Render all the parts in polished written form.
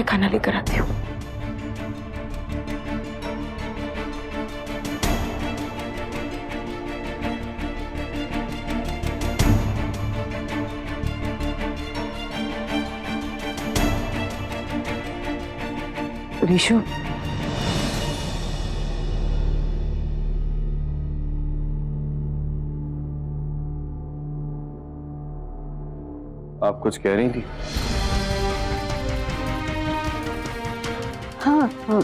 खाना लेकर आती हूँ। ऋषु, आप कुछ कह रही थी? हाँ हाँ,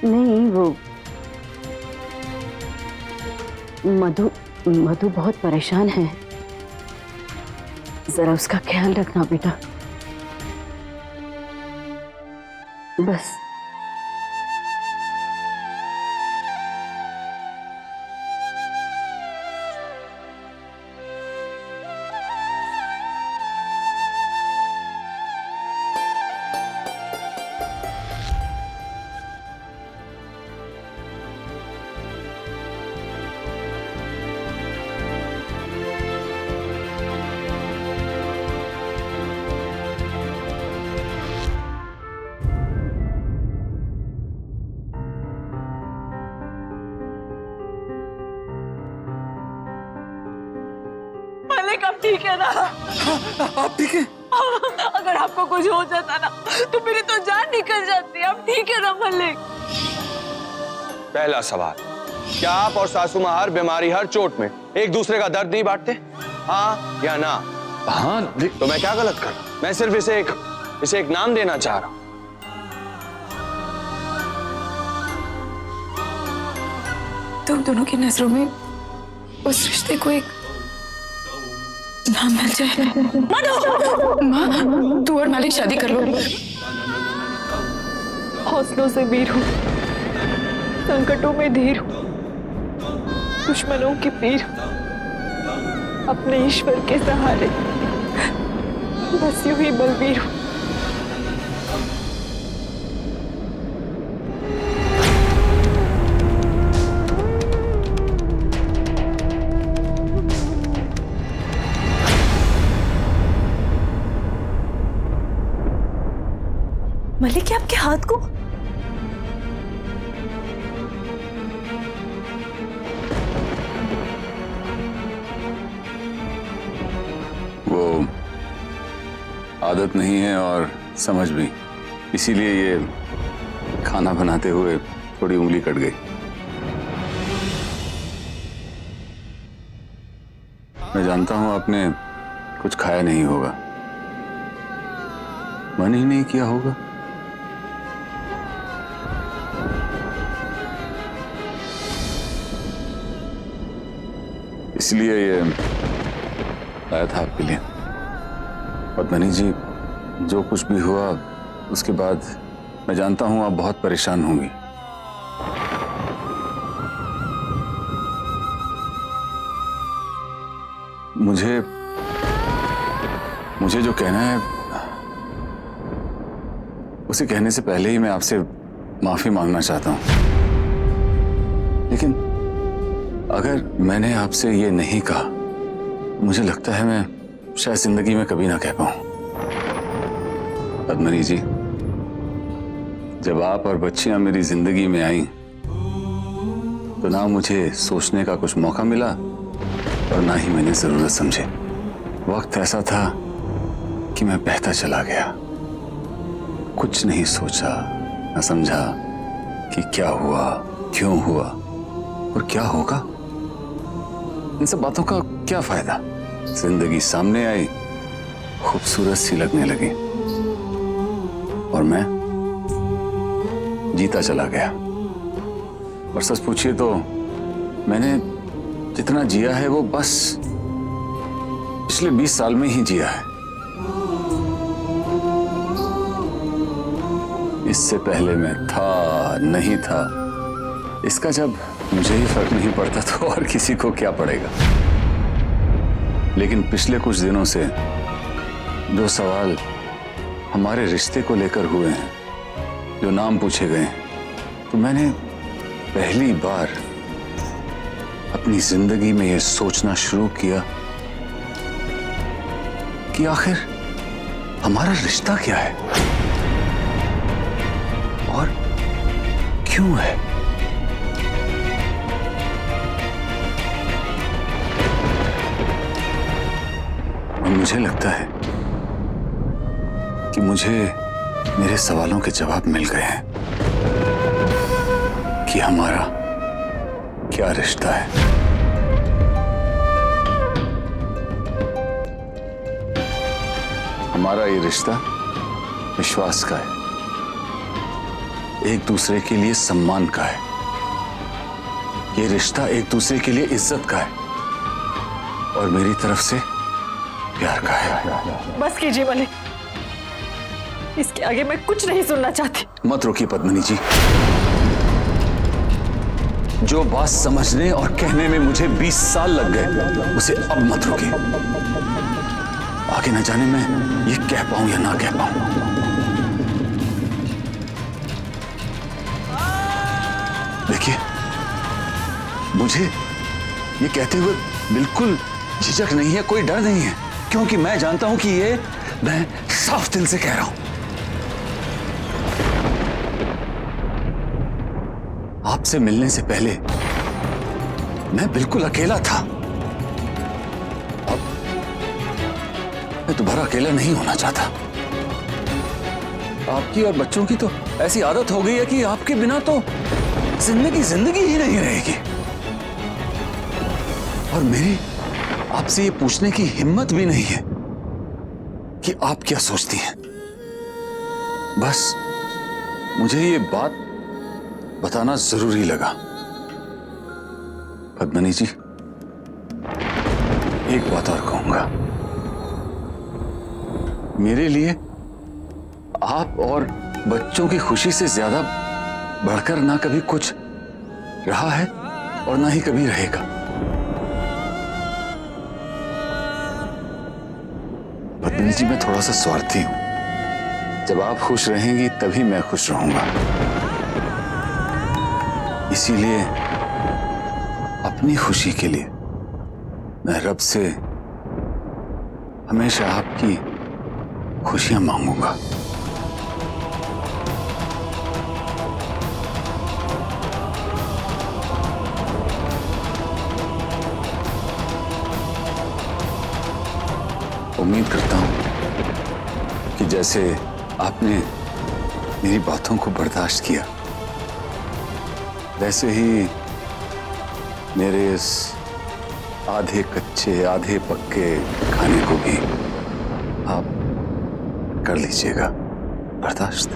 नहीं वो मधु मधु बहुत परेशान है, जरा उसका ख्याल रखना बेटा। बस। मालिक अब ठीक है ना? आप ठीक है? अगर आपको कुछ हो जाता ना तो मेरी तो जान निकल जाती। अब ठीक है ना मालिक? पहला सवाल, क्या आप और सासू मां हर बीमारी हर चोट में एक दूसरे का दर्द नहीं बांटते? हाँ या ना? हाँ। तो मैं क्या गलत कर रहा हूं? मैं सिर्फ इसे एक नाम देना चाह रहा हूं। तुम दोनों की नजरों में उस रिश्ते को एक नाम मिल जाए। माँ, तू और मालिक शादी कर लो। हौसलों से वीर हूँ, संकटों में धीर हूँ, दुश्मनों की पीर हूँ, अपने ईश्वर के सहारे बस यूं ही बलवीर हूँ। मालिक, क्या आपके हाथ को? वो आदत नहीं है और समझ भी, इसीलिए ये खाना बनाते हुए थोड़ी उंगली कट गई। मैं जानता हूं आपने कुछ खाया नहीं होगा, मन ही नहीं किया होगा। इसलिए ये लाया था आपके लिए। पद्मनी जी, जो कुछ भी हुआ उसके बाद मैं जानता हूं आप बहुत परेशान होंगी। मुझे जो कहना है उसे कहने से पहले ही मैं आपसे माफी मांगना चाहता हूं। लेकिन अगर मैंने आपसे ये नहीं कहा, मुझे लगता है मैं शायद जिंदगी में कभी ना कह पाऊं। पद्मनी जी, जब आप और बच्चियां मेरी जिंदगी में आई तो ना मुझे सोचने का कुछ मौका मिला और ना ही मैंने जरूरत समझी। वक्त ऐसा था कि मैं बहता चला गया, कुछ नहीं सोचा न समझा कि क्या हुआ, क्यों हुआ और क्या होगा। इन सब बातों का क्या फायदा? जिंदगी सामने आई, खूबसूरत सी लगने लगी और मैं जीता चला गया। और सच पूछिए तो मैंने जितना जिया है वो बस पिछले 20 साल में ही जिया है। इससे पहले मैं था नहीं था, इसका जब मुझे ही फर्क नहीं पड़ता तो और किसी को क्या पड़ेगा। लेकिन पिछले कुछ दिनों से जो सवाल हमारे रिश्ते को लेकर हुए हैं, जो नाम पूछे गए हैं, तो मैंने पहली बार अपनी जिंदगी में यह सोचना शुरू किया कि आखिर हमारा रिश्ता क्या है और क्यों है? और मुझे लगता है कि मुझे मेरे सवालों के जवाब मिल गए हैं कि हमारा क्या रिश्ता है। हमारा ये रिश्ता विश्वास का है, एक दूसरे के लिए सम्मान का है। ये रिश्ता एक दूसरे के लिए इज्जत का है और मेरी तरफ से प्यार का है। बस कीजिए मलिक, इसके आगे मैं कुछ नहीं सुनना चाहती। मत रोकिए पद्मिनी जी। जो बात समझने और कहने में मुझे 20 साल लग गए, उसे अब मत रोकिए। आगे न जाने मैं ये कह पाऊं या ना कह पाऊं। देखिए, मुझे ये कहते हुए बिल्कुल झिझक नहीं है, कोई डर नहीं है, क्योंकि मैं जानता हूं कि ये मैं साफ दिल से कह रहा हूं। आपसे मिलने से पहले मैं बिल्कुल अकेला था। अब मैं दोबारा अकेला नहीं होना चाहता। आपकी और बच्चों की तो ऐसी आदत हो गई है कि आपके बिना तो जिंदगी ही नहीं रहेगी। और मेरी आपसे ये पूछने की हिम्मत भी नहीं है कि आप क्या सोचती हैं। बस मुझे ये बात बताना जरूरी लगा। पद्मिनी जी, एक बात और कहूंगा। मेरे लिए आप और बच्चों की खुशी से ज्यादा बढ़कर ना कभी कुछ रहा है और ना ही कभी रहेगा। पद्मिनी जी, मैं थोड़ा सा स्वार्थी हूं। जब आप खुश रहेंगी तभी मैं खुश रहूंगा। इसीलिए अपनी खुशी के लिए मैं रब से हमेशा आपकी खुशियां मांगूंगा। उम्मीद करता हूं कि जैसे आपने मेरी बातों को बर्दाश्त किया, वैसे ही मेरे इस आधे कच्चे आधे पक्के खाने को भी आप कर लीजिएगा बर्दाश्त।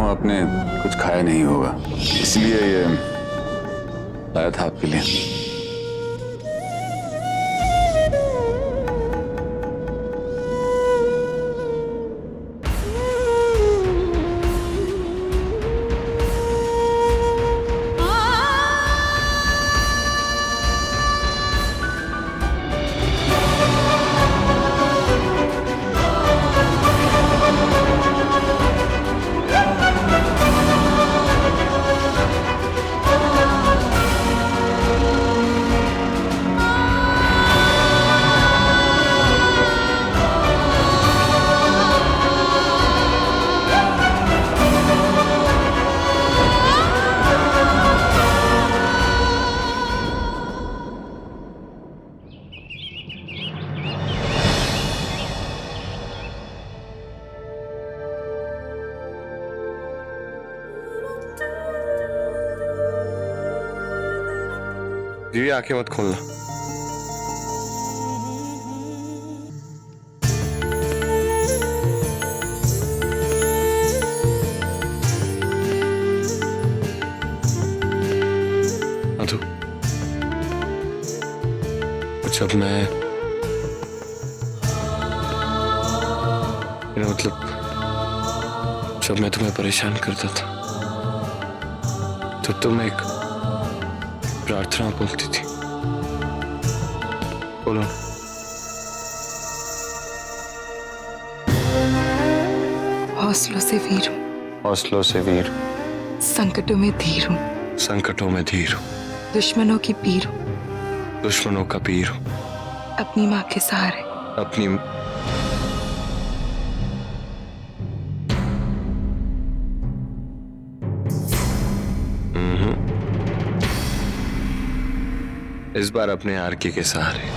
आपने कुछ खाया नहीं होगा, इसलिए ये लाया था आपके लिए। बीवी आंखें मत खोलना। मधु, जब मैं मतलब जब मैं तुम्हें परेशान करता था तो तुम एक प्रार्थना बोलती थी। बोलो। हौसलों से वीर हूँ, हौसलों से वीर, संकटों में धीर हूँ, संकटों में धीर हूँ, दुश्मनों की पीर हूँ, दुश्मनों का पीर हूँ, अपनी माँ के सहारे अपनी इस बार अपने आरके के सहारे।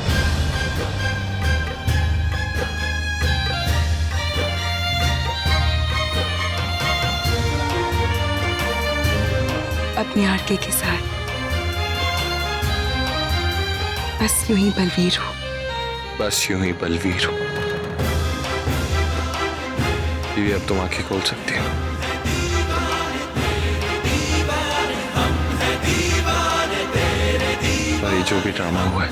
अपने आरके के साथ बस यूं ही बलवीर हूँ, बस यूं ही बलवीर हूं। बीवी अब तुम आंखें खोल सकती हो। पर ये जो भी ड्रामा हुआ है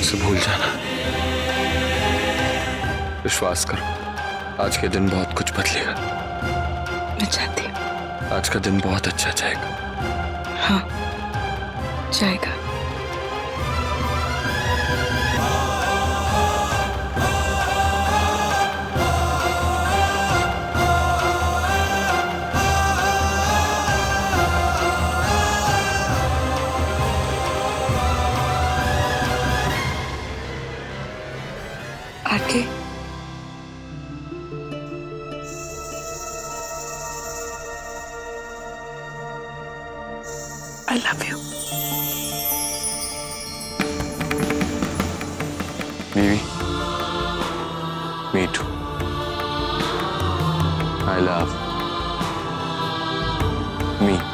उसे भूल जाना। विश्वास करो, आज के दिन बहुत कुछ बदलेगा। मैं चाहती हूँ। आज का दिन बहुत अच्छा जाएगा। हाँ, जाएगा। RK, I love you. बीवी, me too. I love me.